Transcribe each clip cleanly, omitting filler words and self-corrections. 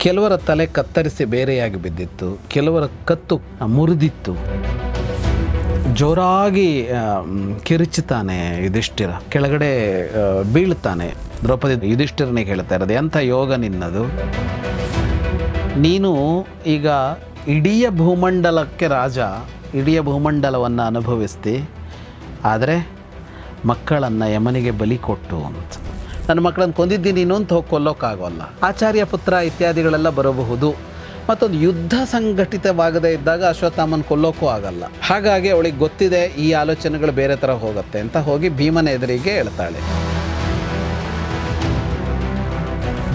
ಕೆಲವರ ತಲೆ ಕತ್ತರಿಸಿ ಬೇರೆಯಾಗಿ ಬಿದ್ದಿತ್ತು, ಕೆಲವರ ಕತ್ತು ಮುರಿದಿತ್ತು. ಜೋರಾಗಿ ಕಿರುಚುತ್ತಾನೆ ಯುಧಿಷ್ಠಿರ, ಕೆಳಗಡೆ ಬೀಳ್ತಾನೆ. ದ್ರೌಪದಿ ಯುಧಿಷ್ಠಿರನಿಗೆ ಹೇಳ್ತಾ ಇರೋದು, ಎಂಥ ಯೋಗ ನಿನ್ನದು, ನೀನು ಈಗ ಇಡೀ ಭೂಮಂಡಲಕ್ಕೆ ರಾಜ, ಇಡೀ ಭೂಮಂಡಲವನ್ನು ಅನುಭವಿಸ್ತಿ, ಆದರೆ ಮಕ್ಕಳನ್ನು ಯಮನಿಗೆ ಬಲಿ ಕೊಟ್ಟು ಅಂತ. ನನ್ನ ಮಕ್ಕಳನ್ನು ಕೊಂದಿದ್ದೀನಿ ನೀನು ಅಂತ ಹೋಗಿ ಕೊಲ್ಲೋಕ್ಕಾಗೋಲ್ಲ. ಆಚಾರ್ಯ ಪುತ್ರ ಇತ್ಯಾದಿಗಳೆಲ್ಲ ಬರಬಹುದು. ಮತ್ತೊಂದು ಯುದ್ಧ ಸಂಘಟಿತವಾಗದೇ ಇದ್ದಾಗ ಅಶ್ವತ್ಥಾಮನ ಕೊಲ್ಲೋಕ್ಕೂ ಆಗಲ್ಲ. ಹಾಗಾಗಿ ಅವಳಿಗೆ ಗೊತ್ತಿದೆ ಈ ಆಲೋಚನೆಗಳು ಬೇರೆ ಥರ ಹೋಗುತ್ತೆ ಅಂತ ಹೋಗಿ ಭೀಮನ ಎದುರಿಗೆ ಹೇಳ್ತಾಳೆ.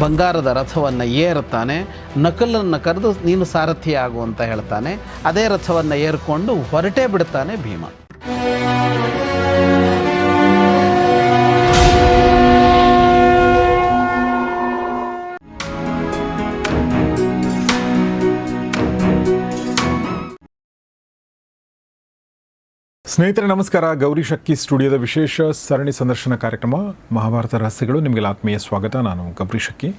ಬಂಗಾರದ ರಥವನ್ನು ಏರ್ತಾನೆ, ನಕಲನ್ನು ಕರೆದು ನೀನು ಸಾರಥಿ ಆಗು ಅಂತ ಹೇಳ್ತಾನೆ. ಅದೇ ರಥವನ್ನು ಏರ್ಕೊಂಡು ಹೊರಟೇ ಬಿಡ್ತಾನೆ ಭೀಮ. ಸ್ನೇಹಿತರೆ ನಮಸ್ಕಾರ. ಗೌರಿ ಶಕ್ಕಿ ಸ್ಟುಡಿಯೋದ ವಿಶೇಷ ಸರಣಿ ಸಂದರ್ಶನ ಕಾರ್ಯಕ್ರಮ ಮಹಾಭಾರತ ರಹಸ್ಯಗಳು. ನಿಮಗೆಲ್ಲ ಆತ್ಮೀಯ ಸ್ವಾಗತ. ನಾನು ಗೌರಿ ಶಕ್ಕಿ.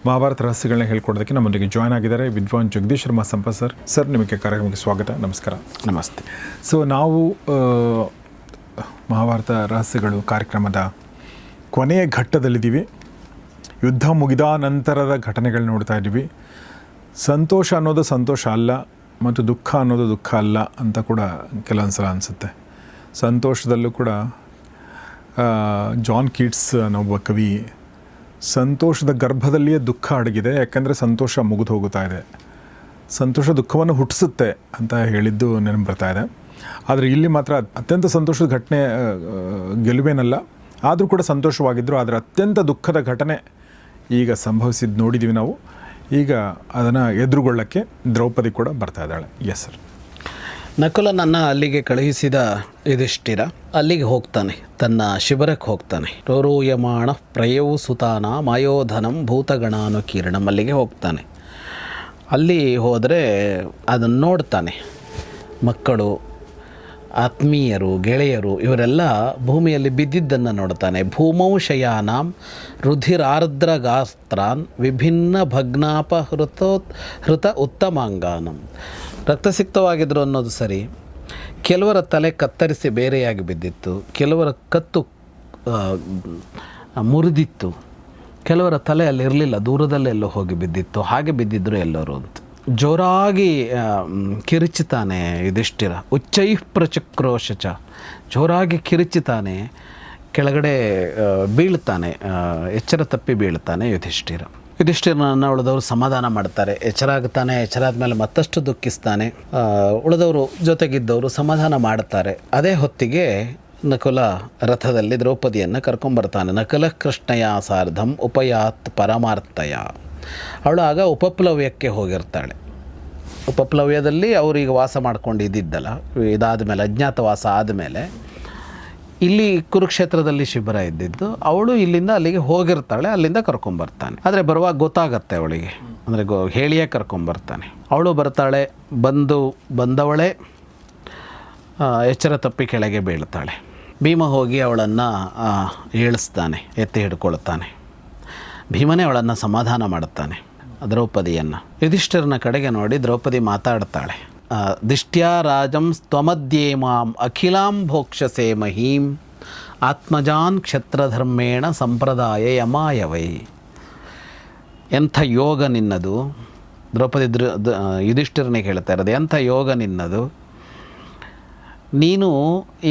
ಮಹಾಭಾರತ ರಹಸ್ಯಗಳನ್ನ ಹೇಳ್ಕೊಡೋದಕ್ಕೆ ನಮ್ಮೊಂದಿಗೆ ಜಾಯ್ನ್ ಆಗಿದ್ದಾರೆ ವಿದ್ವಾನ್ ಜಗದೀಶ್ ಶರ್ಮಾ ಸಂಪ ಸರ್. ನಿಮಗೆ ಕಾರ್ಯಕ್ರಮಕ್ಕೆ ಸ್ವಾಗತ. ನಮಸ್ಕಾರ. ನಮಸ್ತೆ. ಸೊ ನಾವು ಮಹಾಭಾರತ ರಹಸ್ಯಗಳು ಕಾರ್ಯಕ್ರಮದ ಕೊನೆಯ ಘಟ್ಟದಲ್ಲಿದ್ದೀವಿ. ಯುದ್ಧ ಮುಗಿದ ನಂತರದ ಘಟನೆಗಳು ನೋಡ್ತಾ ಇದ್ದೀವಿ. ಸಂತೋಷ ಅನ್ನೋದು ಸಂತೋಷ ಅಲ್ಲ ಮತ್ತು ದುಃಖ ಅನ್ನೋದು ದುಃಖ ಅಲ್ಲ ಅಂತ ಕೂಡ ಕೆಲವೊಂದು ಸಲ ಅನಿಸುತ್ತೆ. ಸಂತೋಷದಲ್ಲೂ ಕೂಡ ಜಾನ್ ಕೀಟ್ಸ್ ಅನ್ನೊಬ್ಬ ಕವಿ, ಸಂತೋಷದ ಗರ್ಭದಲ್ಲಿಯೇ ದುಃಖ ಅಡಗಿದೆ, ಯಾಕೆಂದರೆ ಸಂತೋಷ ಮುಗಿದು ಹೋಗುತ್ತಾ ಇದೆ, ಸಂತೋಷ ದುಃಖವನ್ನು ಹುಟ್ಟಿಸುತ್ತೆ ಅಂತ ಹೇಳಿದ್ದು ನೆನಪು ಬರ್ತಾ ಇದೆ. ಆದರೆ ಇಲ್ಲಿ ಮಾತ್ರ ಅತ್ಯಂತ ಸಂತೋಷದ ಘಟನೆ ಗೆಲುವೇನಲ್ಲ, ಆದರೂ ಕೂಡ ಸಂತೋಷವಾಗಿದ್ದರು. ಆದರೆ ಅತ್ಯಂತ ದುಃಖದ ಘಟನೆ ಈಗ ಸಂಭವಿಸಿದ್ದು ನೋಡಿದ್ದೀವಿ ನಾವು. ಈಗ ಅದನ್ನು ಎದುರುಗೊಳ್ಳಕ್ಕೆ ದ್ರೌಪದಿ ಕೂಡ ಬರ್ತಾ ಇದ್ದಾಳೆ. Yes sir. ನಕುಲನನ್ನು ಅಲ್ಲಿಗೆ ಕಳುಹಿಸಿದ ಯುಧಿಷ್ಠಿರ ಅಲ್ಲಿಗೆ ಹೋಗ್ತಾನೆ, ತನ್ನ ಶಿಬಿರಕ್ಕೆ ಹೋಗ್ತಾನೆ. ರೋರೂಯಮಾಣ ಪ್ರಯೌ ಸುತಾನ ಮಾಯೋಧನಂ ಭೂತಗಣಾನುಕೀರ್ಣಂ ಅಲ್ಲಿಗೆ ಹೋಗ್ತಾನೆ. ಅಲ್ಲಿ ಹೋದರೆ ಅದನ್ನು ನೋಡ್ತಾನೆ. ಮಕ್ಕಳು, ಆತ್ಮೀಯರು, ಗೆಳೆಯರು ಇವರೆಲ್ಲ ಭೂಮಿಯಲ್ಲಿ ಬಿದ್ದಿದ್ದನ್ನು ನೋಡ್ತಾನೆ. ಭೂಮೌ ಶಯಾನಾಂ ರುಧಿರಾರ್ದ್ರಗಾಸ್ತ್ರಾನ್ ವಿಭಿನ್ನ ಹೃತ ಉತ್ತಮಾಂಗಾನಂ. ರಕ್ತಸಿಕ್ತವಾಗಿದ್ದರು ಅನ್ನೋದು ಸರಿ, ಕೆಲವರ ತಲೆ ಕತ್ತರಿಸಿ ಬೇರೆಯಾಗಿ ಬಿದ್ದಿತ್ತು, ಕೆಲವರ ಕತ್ತು ಮುರಿದಿತ್ತು, ಕೆಲವರ ತಲೆ ಅಲ್ಲಿ ಇರಲಿಲ್ಲ, ದೂರದಲ್ಲೆಲ್ಲೋ ಹೋಗಿ ಬಿದ್ದಿತ್ತು. ಹಾಗೆ ಬಿದ್ದಿದ್ರು ಎಲ್ಲರೂ ಅಂತ ಜೋರಾಗಿ ಕಿರುಚುತ್ತಾನೆ ಯುಧಿಷ್ಠಿರ. ಉಚ್ಚೈಃ ಪ್ರಚಕ್ರೋಶಚ, ಜೋರಾಗಿ ಕಿರುಚುತ್ತಾನೆ, ಕೆಳಗಡೆ ಬೀಳ್ತಾನೆ, ಎಚ್ಚರ ತಪ್ಪಿ ಬೀಳ್ತಾನೆ ಯುಧಿಷ್ಠಿರನನ್ನು ಉಳಿದವರು ಸಮಾಧಾನ ಮಾಡ್ತಾರೆ. ಎಚ್ಚರಾಗ್ತಾನೆ, ಎಚ್ಚರಾದ ಮೇಲೆ ಮತ್ತಷ್ಟು ದುಃಖಿಸ್ತಾನೆ. ಉಳಿದವರು ಜೊತೆಗಿದ್ದವರು ಸಮಾಧಾನ ಮಾಡ್ತಾರೆ. ಅದೇ ಹೊತ್ತಿಗೆ ನಕುಲ ರಥದಲ್ಲಿ ದ್ರೌಪದಿಯನ್ನು ಕರ್ಕೊಂಬರ್ತಾನೆ. ನಕಲ ಕೃಷ್ಣಯ ಸಾರ್ಧಂ ಉಪಯಾತ್ ಪರಮಾರ್ಥಯ. ಅವಳು ಆಗ ಉಪಪ್ಲವ್ಯಕ್ಕೆ ಹೋಗಿರ್ತಾಳೆ. ಉಪಪ್ಲವ್ಯದಲ್ಲಿ ಅವರೀಗ ವಾಸ ಮಾಡ್ಕೊಂಡಿದ್ದಲ್ಲ, ಇದಾದ ಮೇಲೆ ಅಜ್ಞಾತವಾಸ ಆದಮೇಲೆ ಇಲ್ಲಿ ಕುರುಕ್ಷೇತ್ರದಲ್ಲಿ ಶಿಬಿರ ಇದ್ದಿದ್ದು. ಅವಳು ಇಲ್ಲಿಂದ ಅಲ್ಲಿಗೆ ಹೋಗಿರ್ತಾಳೆ, ಅಲ್ಲಿಂದ ಕರ್ಕೊಂಬರ್ತಾನೆ. ಆದರೆ ಬರುವಾಗ ಗೊತ್ತಾಗತ್ತೆ ಅವಳಿಗೆ, ಅಂದರೆ ಹೇಳಿಯೇ ಕರ್ಕೊಂಬರ್ತಾನೆ. ಅವಳು ಬರ್ತಾಳೆ, ಬಂದವಳೇ ಎಚ್ಚರ ತಪ್ಪಿ ಕೆಳಗೆ ಬೀಳ್ತಾಳೆ. ಭೀಮ ಹೋಗಿ ಅವಳನ್ನು ಏಳಿಸ್ತಾನೆ, ಎತ್ತಿ ಹಿಡ್ಕೊಳ್ತಾನೆ. ಭೀಮನೇ ಅವಳನ್ನು ಸಮಾಧಾನ ಮಾಡುತ್ತಾನೆ, ದ್ರೌಪದಿಯನ್ನು. ಯುಧಿಷ್ಠಿರನ ಕಡೆಗೆ ನೋಡಿ ದ್ರೌಪದಿ ಮಾತಾಡ್ತಾಳೆ. ದಿಷ್ಟ್ಯಾ ರಾಜಂ ತ್ವಮದ್ಯೇಮಾಂ ಅಖಿಲಾಂ ಭೋಕ್ಷಸೆ ಮಹೀಂ ಆತ್ಮಜಾನ್ ಕ್ಷತ್ರಧರ್ಮೇಣ ಸಂಪ್ರದಾಯ ಯಮಾಯವೈ. ಎಂಥ ಯೋಗ ನಿನ್ನದು. ದ್ರೌಪದಿ ಯುಧಿಷ್ಠಿರನಿಗೆ ಹೇಳ್ತಾ ಇರೋದು, ಎಂಥ ಯೋಗ ನಿನ್ನದು, ನೀನು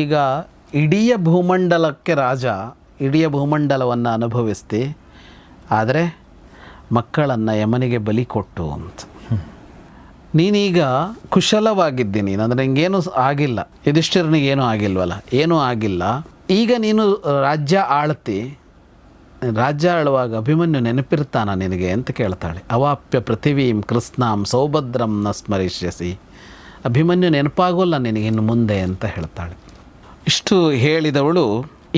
ಈಗ ಇಡೀ ಭೂಮಂಡಲಕ್ಕೆ ರಾಜ, ಇಡೀ ಭೂಮಂಡಲವನ್ನು ಅನುಭವಿಸ್ತಿ, ಆದರೆ ಮಕ್ಕಳನ್ನು ಯಮನಿಗೆ ಬಲಿ ಕೊಟ್ಟು ಅಂತ. ನೀನೀಗ ಕುಶಲವಾಗಿದ್ದೀನಿ, ಅಂದರೆ ನಿಂಗೇನು ಆಗಿಲ್ಲ, ಯುಧಿಷ್ಠಿರನಿಗೇನೂ ಆಗಿಲ್ವಲ್ಲ, ಏನೂ ಆಗಿಲ್ಲ. ಈಗ ನೀನು ರಾಜ್ಯ ಆಳ್ತಿ, ರಾಜ್ಯ ಆಳುವಾಗ ಅಭಿಮನ್ಯು ನೆನಪಿರ್ತಾನ ನಿನಗೆ ಅಂತ ಕೇಳ್ತಾಳೆ. ಅವಾಪ್ಯ ಪೃಥಿವೀಂ ಕೃಷ್ಣಾಂ ಸೌಭದ್ರಂ ನ ಸ್ಮರಿಷ್ಯಸಿ. ಅಭಿಮನ್ಯು ನೆನಪಾಗೋಲ್ಲ ನಿನಗಿನ್ನು ಮುಂದೆ ಅಂತ ಹೇಳ್ತಾಳೆ. ಇಷ್ಟು ಹೇಳಿದವಳು,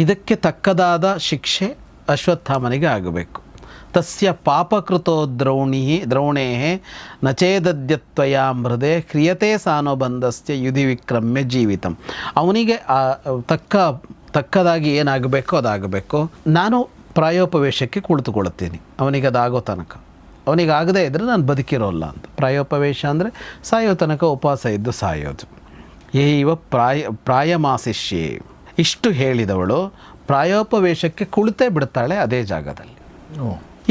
ಇದಕ್ಕೆ ತಕ್ಕದಾದ ಶಿಕ್ಷೆ ಅಶ್ವತ್ಥಾಮನಿಗೆ ಆಗಬೇಕು. ತಸ್ಯ ಪಾಪಕೃತೋ ದ್ರೋಣೇ ನಚೇದದ್ಯತ್ವಯ ಮೃದೆ ಕ್ರಿಯತೆ ಸಾನೋಬಂಧಸ್ಯ ಯುಧಿ ವಿಕ್ರಮ್ಯ ಜೀವಿತಂ. ಅವನಿಗೆ ತಕ್ಕದಾಗಿ ಏನಾಗಬೇಕೋ ಅದಾಗಬೇಕು. ನಾನು ಪ್ರಾಯೋಪವೇಶಕ್ಕೆ ಕುಳಿತುಕೊಳ್ಳುತ್ತೀನಿ ಅವನಿಗೆ ಅದಾಗೋ ತನಕ. ಅವನಿಗೆ ಆಗದೇ ಇದ್ದರೆ ನಾನು ಬದುಕಿರೋಲ್ಲ ಅಂತ. ಪ್ರಾಯೋಪವೇಶ ಅಂದರೆ ಸಾಯೋ ತನಕ ಉಪವಾಸ ಇದ್ದು ಸಾಯೋದು. ಏವ ಪ್ರಾಯಮಾಸಿಷ್ಯೆ. ಇಷ್ಟು ಹೇಳಿದವಳು ಪ್ರಾಯೋಪವೇಶಕ್ಕೆ ಕುಳಿತೇ ಬಿಡ್ತಾಳೆ ಅದೇ ಜಾಗದಲ್ಲಿ.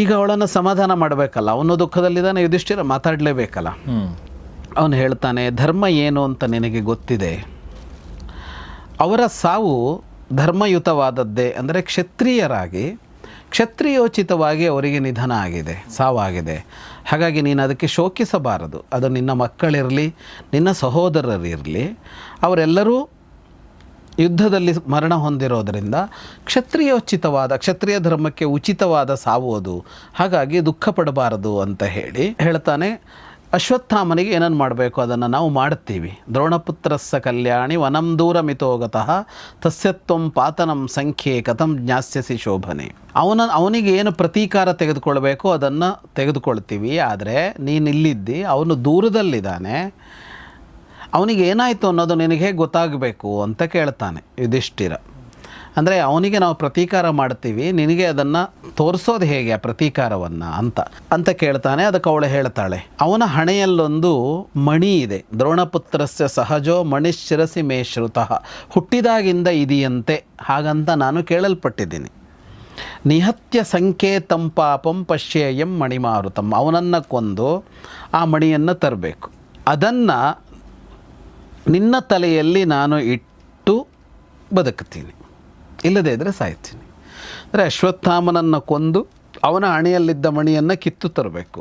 ಈಗ ಅವಳನ್ನು ಸಮಾಧಾನ ಮಾಡಬೇಕಲ್ಲ, ಅವನು ದುಃಖದಲ್ಲಿದ್ದಾನೆ, ಯುಧಿಷ್ಠಿರ ಮಾತಾಡಲೇಬೇಕಲ್ಲ. ಅವನು ಹೇಳ್ತಾನೆ, ಧರ್ಮ ಏನು ಅಂತ ನಿನಗೆ ಗೊತ್ತಿದೆ. ಅವರ ಸಾವು ಧರ್ಮಯುತವಾದದ್ದೇ. ಅಂದರೆ ಕ್ಷತ್ರಿಯರಾಗಿ ಕ್ಷತ್ರಿಯೋಚಿತವಾಗಿ ಅವರಿಗೆ ನಿಧನ ಆಗಿದೆ, ಸಾವಾಗಿದೆ. ಹಾಗಾಗಿ ನೀನು ಅದಕ್ಕೆ ಶೋಕಿಸಬಾರದು. ಅದು ನಿನ್ನ ಮಕ್ಕಳಿರಲಿ, ನಿನ್ನ ಸಹೋದರರಿರಲಿ, ಅವರೆಲ್ಲರೂ ಯುದ್ಧದಲ್ಲಿ ಮರಣ ಹೊಂದಿರೋದರಿಂದ ಕ್ಷತ್ರಿಯೋಚಿತವಾದ, ಕ್ಷತ್ರಿಯ ಧರ್ಮಕ್ಕೆ ಉಚಿತವಾದ ಸಾವು ಅದು. ಹಾಗಾಗಿ ದುಃಖ ಪಡಬಾರದು ಅಂತ ಹೇಳ್ತಾನೆ. ಅಶ್ವತ್ಥಾಮನಿಗೆ ಏನನ್ನು ಮಾಡಬೇಕು ಅದನ್ನು ನಾವು ಮಾಡ್ತೀವಿ. ದ್ರೋಣಪುತ್ರಸ್ಸ ಕಲ್ಯಾಣಿ ವನಂ ದೂರ ಮಿತೋಗತಃ ತಸ್ಯತ್ವಂ ಪಾತನಂ ಸಂಖ್ಯೆ ಕಥಂ ಜ್ಞಾಸ್ಯಸಿ ಶೋಭನೆ. ಅವನಿಗೆ ಏನು ಪ್ರತೀಕಾರ ತೆಗೆದುಕೊಳ್ಬೇಕು ಅದನ್ನು ತೆಗೆದುಕೊಳ್ತೀವಿ. ಆದರೆ ನೀನು ಇಲ್ಲಿದ್ದಿ, ಅವನು ದೂರದಲ್ಲಿದ್ದಾನೆ, ಅವನಿಗೆ ಏನಾಯಿತು ಅನ್ನೋದು ನಿನಗೆ ಹೇಗೆ ಗೊತ್ತಾಗಬೇಕು ಅಂತ ಕೇಳ್ತಾನೆ ಯುಧಿಷ್ಠಿರ. ಅಂದರೆ ಅವನಿಗೆ ನಾವು ಪ್ರತೀಕಾರ ಮಾಡ್ತೀವಿ, ನಿನಗೆ ಅದನ್ನು ತೋರಿಸೋದು ಹೇಗೆ ಆ ಪ್ರತೀಕಾರವನ್ನು ಅಂತ ಕೇಳ್ತಾನೆ. ಅದಕ್ಕೆ ಅವಳು ಹೇಳ್ತಾಳೆ, ಅವನ ಹಣೆಯಲ್ಲೊಂದು ಮಣಿ ಇದೆ. ದ್ರೋಣಪುತ್ರಸ್ಯ ಸಹಜೋ ಮಣಿಶಿರಸಿ ಮೇ ಶ್ರುತಃ. ಹುಟ್ಟಿದಾಗಿಂದ ಇದೆಯಂತೆ, ಹಾಗಂತ ನಾನು ಕೇಳಲ್ಪಟ್ಟಿದ್ದೀನಿ. ನಿಹತ್ಯ ಸಂಕೇತಂ ಪಾಪಂ ಪಶ್ಯೇಯಂ ಮಣಿಮಾರುತಂ. ಅವನನ್ನು ಕೊಂದು ಆ ಮಣಿಯನ್ನು ತರಬೇಕು. ಅದನ್ನು ನಿನ್ನ ತಲೆಯಲ್ಲಿ ನಾನು ಇಟ್ಟು ಬದುಕ್ತೀನಿ, ಇಲ್ಲದೇ ಇದ್ದರೆ ಸಾಯ್ತೀನಿ. ಅಂದರೆ ಅಶ್ವತ್ಥಾಮನನ್ನು ಕೊಂದು ಅವನ ಹಣೆಯಲ್ಲಿದ್ದ ಮಣಿಯನ್ನು ಕಿತ್ತು ತರಬೇಕು.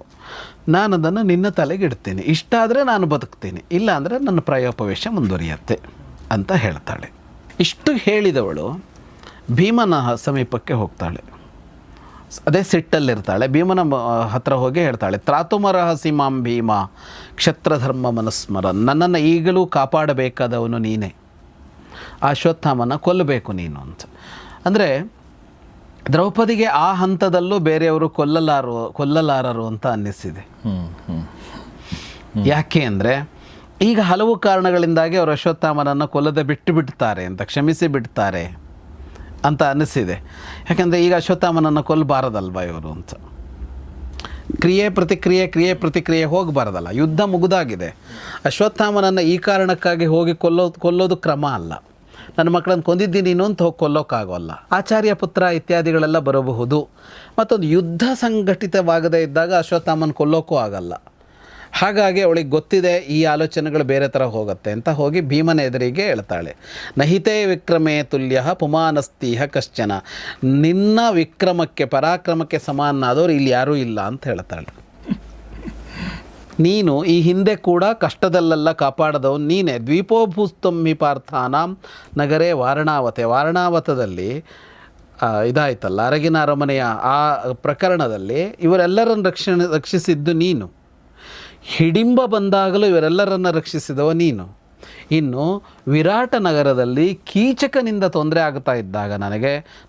ನಾನು ಅದನ್ನು ನಿನ್ನ ತಲೆಗೆ ಇಡ್ತೀನಿ. ಇಷ್ಟ ಆದರೆ ನಾನು ಬದುಕ್ತೀನಿ, ಇಲ್ಲ ಅಂದರೆ ನನ್ನ ಪ್ರಾಯೋಪವೇಶ ಮುಂದುವರಿಯುತ್ತೆ ಅಂತ ಹೇಳ್ತಾಳೆ. ಇಷ್ಟು ಹೇಳಿದವಳು ಭೀಮನ ಸಮೀಪಕ್ಕೆ ಹೋಗ್ತಾಳೆ. ಅದೇ ಸಿಟ್ಟಲ್ಲಿರ್ತಾಳೆ. ಭೀಮನ ಹತ್ರ ಹೋಗಿ ಹೇಳ್ತಾಳೆ, ತ್ರಾತುಮರಹಸಿ ಮಾಂ ಭೀಮ ಕ್ಷತ್ರಧರ್ಮ ಮನಸ್ಮರನ್. ನನ್ನನ್ನು ಈಗಲೂ ಕಾಪಾಡಬೇಕಾದವನು ನೀನೇ, ಅಶ್ವತ್ಥಾಮನ ಕೊಲ್ಲಬೇಕು ನೀನು ಅಂತ. ಅಂದರೆ ದ್ರೌಪದಿಗೆ ಆ ಹಂತದಲ್ಲೂ ಬೇರೆಯವರು ಕೊಲ್ಲಲಾರರು ಅಂತ ಅನ್ನಿಸಿದೆ. ಯಾಕೆ ಅಂದರೆ ಈಗ ಹಲವು ಕಾರಣಗಳಿಂದಾಗಿ ಅವರು ಅಶ್ವತ್ಥಾಮನನ್ನು ಕೊಲ್ಲದೆ ಬಿಡ್ತಾರೆ ಅಂತ, ಕ್ಷಮಿಸಿ ಬಿಡ್ತಾರೆ ಅಂತ ಅನ್ನಿಸಿದೆ. ಯಾಕೆಂದರೆ ಈಗ ಅಶ್ವತ್ಥಾಮನನ್ನು ಕೊಲ್ಲಬಾರದಲ್ವ ಇವರು ಅಂತ. ಕ್ರಿಯೆ ಪ್ರತಿಕ್ರಿಯೆ ಹೋಗಬಾರ್ದಲ್ಲ. ಯುದ್ಧ ಮುಗಿದಾಗಿದೆ. ಅಶ್ವತ್ಥಾಮನನ್ನು ಈ ಕಾರಣಕ್ಕಾಗಿ ಹೋಗಿ ಕೊಲ್ಲೋದು ಕ್ರಮ ಅಲ್ಲ. ನನ್ನ ಮಕ್ಕಳನ್ನು ಕೊಂದಿದ್ದೀನಿ ನೀನು ಅಂತ ಹೋಗಿ ಕೊಲ್ಲೋಕ್ಕಾಗೋಲ್ಲ. ಆಚಾರ್ಯ ಪುತ್ರ ಇತ್ಯಾದಿಗಳೆಲ್ಲ ಬರಬಹುದು. ಮತ್ತೊಂದು ಯುದ್ಧ ಸಂಘಟಿತವಾಗದೇ ಇದ್ದಾಗ ಅಶ್ವತ್ಥಾಮನ ಕೊಲ್ಲೋಕ್ಕೂ ಆಗಲ್ಲ. ಹಾಗಾಗಿ ಅವಳಿಗೆ ಗೊತ್ತಿದೆ ಈ ಆಲೋಚನೆಗಳು ಬೇರೆ ಥರ ಹೋಗುತ್ತೆ ಅಂತ ಹೋಗಿ ಭೀಮನ ಎದುರಿಗೆ ಹೇಳ್ತಾಳೆ, ನಹಿತೇ ವಿಕ್ರಮೇ ತುಲ್ಯ ಪುಮಾನಸ್ತೀಹ ಕಶ್ಚನ. ನಿನ್ನ ವಿಕ್ರಮಕ್ಕೆ, ಪರಾಕ್ರಮಕ್ಕೆ ಸಮಾನಾದವರು ಇಲ್ಲಿ ಯಾರೂ ಇಲ್ಲ ಅಂತ ಹೇಳ್ತಾಳೆ. ನೀನು ಈ ಹಿಂದೆ ಕೂಡ ಕಷ್ಟದಲ್ಲೆಲ್ಲ ಕಾಪಾಡದವನು ನೀನೇ. ದ್ವೀಪೋಭೂಸ್ತಂಭಿ ಪಾರ್ಥಾನಾಂ ನಗರೇ ವಾರಣಾವತದಲ್ಲಿ ಇದಾಯ್ತಲ್ಲ, ಅರಗಿನ ಅರಮನೆಯ ಆ ಪ್ರಕರಣದಲ್ಲಿ ಇವರೆಲ್ಲರನ್ನು ರಕ್ಷಿಸಿದ್ದು ನೀನು. ಹಿಡಿಂಬ ಬಂದಾಗಲೂ ಇವರೆಲ್ಲರನ್ನು ರಕ್ಷಿಸಿದವ ನೀನು. ಇನ್ನು ವಿರಾಟ ನಗರದಲ್ಲಿ ಕೀಚಕನಿಂದ ತೊಂದರೆ ಆಗ್ತಾ ಇದ್ದಾಗ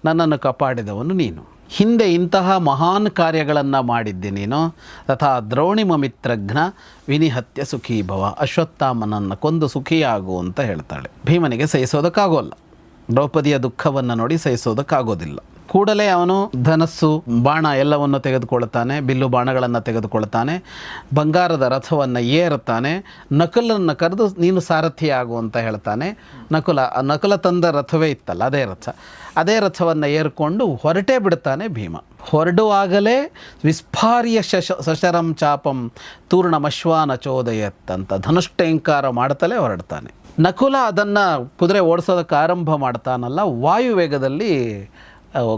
ನನ್ನನ್ನು ಕಾಪಾಡಿದವನು ನೀನು. ಹಿಂದೆ ಇಂತಹ ಮಹಾನ್ ಕಾರ್ಯಗಳನ್ನು ಮಾಡಿದ್ದೆ ನೀನು. ತಥಾ ದ್ರೋಣಿಮ ಮಿತ್ರಘ್ನ ವಿನಿಹತ್ಯ ಸುಖೀಭವ. ಅಶ್ವತ್ಥಾಮನನ್ನು ಕೊಂದು ಸುಖಿಯಾಗು ಅಂತ ಹೇಳ್ತಾಳೆ. ಭೀಮನಿಗೆ ಸಹಿಸೋದಕ್ಕಾಗೋಲ್ಲ. ದ್ರೌಪದಿಯ ದುಃಖವನ್ನು ನೋಡಿ ಸಹಿಸೋದಕ್ಕಾಗೋದಿಲ್ಲ. ಕೂಡಲೇ ಅವನು ಧನಸ್ಸು, ಬಾಣ ಎಲ್ಲವನ್ನು ತೆಗೆದುಕೊಳ್ತಾನೆ, ಬಿಲ್ಲು ಬಾಣಗಳನ್ನು ತೆಗೆದುಕೊಳ್ತಾನೆ, ಬಂಗಾರದ ರಥವನ್ನು ಏರುತ್ತಾನೆ. ನಕುಲನ್ನು ಕರೆದು ನೀನು ಸಾರಥಿ ಆಗು ಅಂತ ಹೇಳ್ತಾನೆ. ನಕುಲ ತಂದ ರಥವೇ ಇತ್ತಲ್ಲ, ಅದೇ ರಥವನ್ನು ಏರ್ಕೊಂಡು ಹೊರಟೇ ಬಿಡ್ತಾನೆ ಭೀಮ. ಹೊರಡುವಾಗಲೇ ವಿಸ್ಫಾರ್ಯ ಸಶರಂ ಚಾಪಂ ತೂರ್ಣಮಶ್ವಾನ ಚೋದಯತ್ ಅಂತ ಧನುಷ್ಟೇಂಕಾರ ಮಾಡ್ತಲೇ ಹೊರಡ್ತಾನೆ. ನಕುಲ ಅದನ್ನು ಕುದುರೆ ಓಡಿಸೋದಕ್ಕೆ ಆರಂಭ ಮಾಡ್ತಾನಲ್ಲ, ವಾಯುವೇಗದಲ್ಲಿ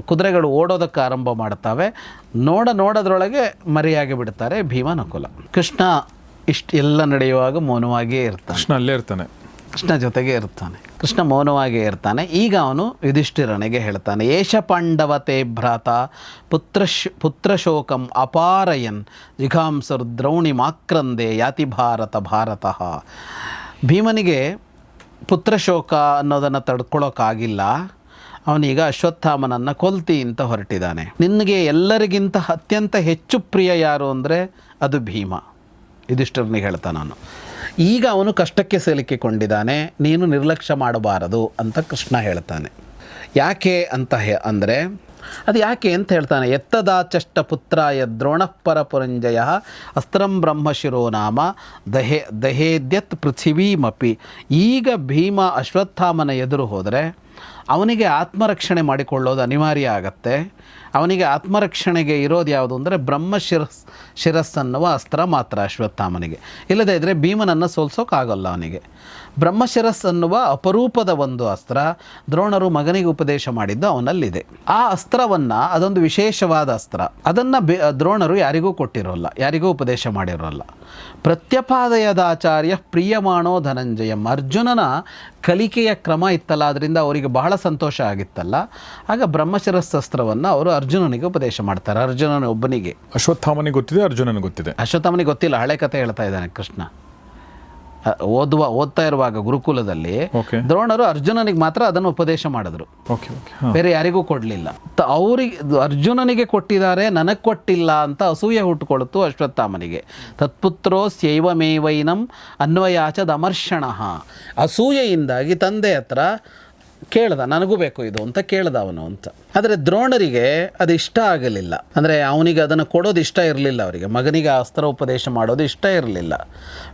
ಕುದುರೆಗಳು ಓಡೋದಕ್ಕೆ ಆರಂಭ ಮಾಡ್ತವೆ. ನೋಡೋದ್ರೊಳಗೆ ಮರೆಯಾಗಿ ಬಿಡ್ತಾರೆ ಭೀಮ ನಕುಲ. ಕೃಷ್ಣ ಎಲ್ಲ ನಡೆಯುವಾಗ ಮೌನವಾಗಿಯೇ ಇರ್ತಾನೆ. ಕೃಷ್ಣ ಅಲ್ಲೇ ಇರ್ತಾನೆ, ಕೃಷ್ಣ ಜೊತೆಗೆ ಇರ್ತಾನೆ. ಕೃಷ್ಣ ಮೌನವಾಗಿಯೇ ಇರ್ತಾನೆ. ಈಗ ಅವನು ಯುಧಿಷ್ಠಿರನಿಗೆ ಹೇಳ್ತಾನೆ, ಏಷ ಪಾಂಡವತೆ ಭ್ರಾತ ಪುತ್ರಶೋಕಂ ಅಪಾರಯನ್ ಜಿಘಾಂಸರು ದ್ರೌಣಿ ಮಾಕ್ರಂದೆ ಯಾತಿ ಭಾರತಃ. ಭೀಮನಿಗೆ ಪುತ್ರಶೋಕ ಅನ್ನೋದನ್ನು ತಡ್ಕೊಳ್ಳೋಕ್ಕಾಗಿಲ್ಲ. ಅವನೀಗ ಅಶ್ವತ್ಥಾಮನನ್ನು ಕೊಲ್ತಿ ಅಂತ ಹೊರಟಿದ್ದಾನೆ. ನಿನಗೆ ಎಲ್ಲರಿಗಿಂತ ಅತ್ಯಂತ ಹೆಚ್ಚು ಪ್ರಿಯ ಯಾರು ಅಂದರೆ ಅದು ಭೀಮ. ಯುಧಿಷ್ಠಿರನಿಗೆ ಹೇಳ್ತಾನೆ ನಾನು. ಈಗ ಅವನು ಕಷ್ಟಕ್ಕೆ ಸಿಲುಕಿಕೊಂಡಿದ್ದಾನೆ, ನೀನು ನಿರ್ಲಕ್ಷ್ಯ ಮಾಡಬಾರದು ಅಂತ ಕೃಷ್ಣ ಹೇಳ್ತಾನೆ. ಯಾಕೆ ಅಂತ ಅಂದರೆ ಅದು ಯಾಕೆ ಅಂತ ಹೇಳ್ತಾನೆ. ಎತ್ತದಾಚಷ್ಟ ಪುತ್ರಾಯ ದ್ರೋಣಃಪರ ಪುರಂಜಯ ಅಸ್ತ್ರಂ ಬ್ರಹ್ಮಶಿರೋ ನಾಮ ದಹೇದ್ಯತ್ ಪೃಥಿವೀಮಪಿ. ಈಗ ಭೀಮ ಅಶ್ವತ್ಥಾಮನ ಎದುರು ಹೋದರೆ ಅವನಿಗೆ ಆತ್ಮರಕ್ಷಣೆ ಮಾಡಿಕೊಳ್ಳೋದು ಅನಿವಾರ್ಯ ಆಗತ್ತೆ. ಅವನಿಗೆ ಆತ್ಮರಕ್ಷಣೆಗೆ ಇರೋದು ಯಾವುದು ಅಂದರೆ ಶಿರಸ್ಸನ್ನುವ ಅಸ್ತ್ರ ಮಾತ್ರ ಅಶ್ವತ್ಥಾಮನಿಗೆ. ಇಲ್ಲದೇ ಇದ್ದರೆ ಭೀಮನನ್ನು ಸೋಲ್ಸೋಕ್ಕಾಗಲ್ಲ ಅವನಿಗೆ. ಬ್ರಹ್ಮಶಿರಸ್ ಅನ್ನುವ ಅಪರೂಪದ ಒಂದು ಅಸ್ತ್ರ ದ್ರೋಣರು ಮಗನಿಗೆ ಉಪದೇಶ ಮಾಡಿದ್ದು ಅವನಲ್ಲಿದೆ. ಆ ಅಸ್ತ್ರವನ್ನು, ಅದೊಂದು ವಿಶೇಷವಾದ ಅಸ್ತ್ರ, ಅದನ್ನು ದ್ರೋಣರು ಯಾರಿಗೂ ಕೊಟ್ಟಿರೋಲ್ಲ, ಯಾರಿಗೂ ಉಪದೇಶ ಮಾಡಿರೋಲ್ಲ. ಪ್ರತ್ಯಪಾದಯದಾಚಾರ್ಯ ಪ್ರಿಯಮಾಣೋ ಧನಂಜಯಂ. ಅರ್ಜುನನ ಕಲಿಕೆಯ ಕ್ರಮ ಇತ್ತಲ್ಲ, ಅದರಿಂದ ಅವರಿಗೆ ಬಹಳ ಸಂತೋಷ ಆಗಿತ್ತಲ್ಲ. ಆಗ ಬ್ರಹ್ಮಶಿರಸ್ಸಸ್ತ್ರವನ್ನು ಅವರು ಅರ್ಜುನನಿಗೆ ಉಪದೇಶ ಮಾಡ್ತಾರೆ. ಅರ್ಜುನನ ಒಬ್ಬನಿಗೆ. ಅಶ್ವತ್ಥಾಮನಿಗೆ ಗೊತ್ತಿದೆ, ಅರ್ಜುನನಿಗೆ ಗೊತ್ತಿದೆ. ಅಶ್ವತ್ಥಾಮನಿಗೆ ಗೊತ್ತಿಲ್ಲ, ಹಳೆ ಕಥೆ ಹೇಳ್ತಾ ಇದ್ದಾನೆ ಕೃಷ್ಣ. ಓದ್ತಾ ಇರುವಾಗ ಗುರುಕುಲದಲ್ಲಿ ದ್ರೋಣರು ಅರ್ಜುನನಿಗೆ ಮಾತ್ರ ಅದನ್ನು ಉಪದೇಶ ಮಾಡಿದ್ರು, ಬೇರೆ ಯಾರಿಗೂ ಕೊಡಲಿಲ್ಲ. ಅವರಿಗೆ ಅರ್ಜುನನಿಗೆ ಕೊಟ್ಟಿದ್ದಾರೆ, ನನಗೆ ಕೊಟ್ಟಿಲ್ಲ ಅಂತ ಅಸೂಯೆ ಹುಟ್ಟುಕೊಳ್ತು ಅಶ್ವತ್ಥಾಮನಿಗೆ. ತತ್ಪುತ್ರೋ ಸ್ಯೈವಮೇವೈನಂ ಅನ್ವಯಾಚದ ಅಮರ್ಷಣ. ಅಸೂಯೆಯಿಂದಾಗಿ ತಂದೆ ಹತ್ರ ಕೇಳ್ದ, ನನಗೂ ಬೇಕು ಇದು ಅಂತ ಕೇಳ್ದ ಅವನು ಅಂತ. ಆದರೆ ದ್ರೋಣರಿಗೆ ಅದು ಇಷ್ಟ ಆಗಲಿಲ್ಲ. ಅಂದರೆ ಅವನಿಗೆ ಅದನ್ನು ಕೊಡೋದು ಇಷ್ಟ ಇರಲಿಲ್ಲ, ಅವರಿಗೆ ಮಗನಿಗೆ ಅಸ್ತ್ರ ಉಪದೇಶ ಮಾಡೋದು ಇಷ್ಟ ಇರಲಿಲ್ಲ.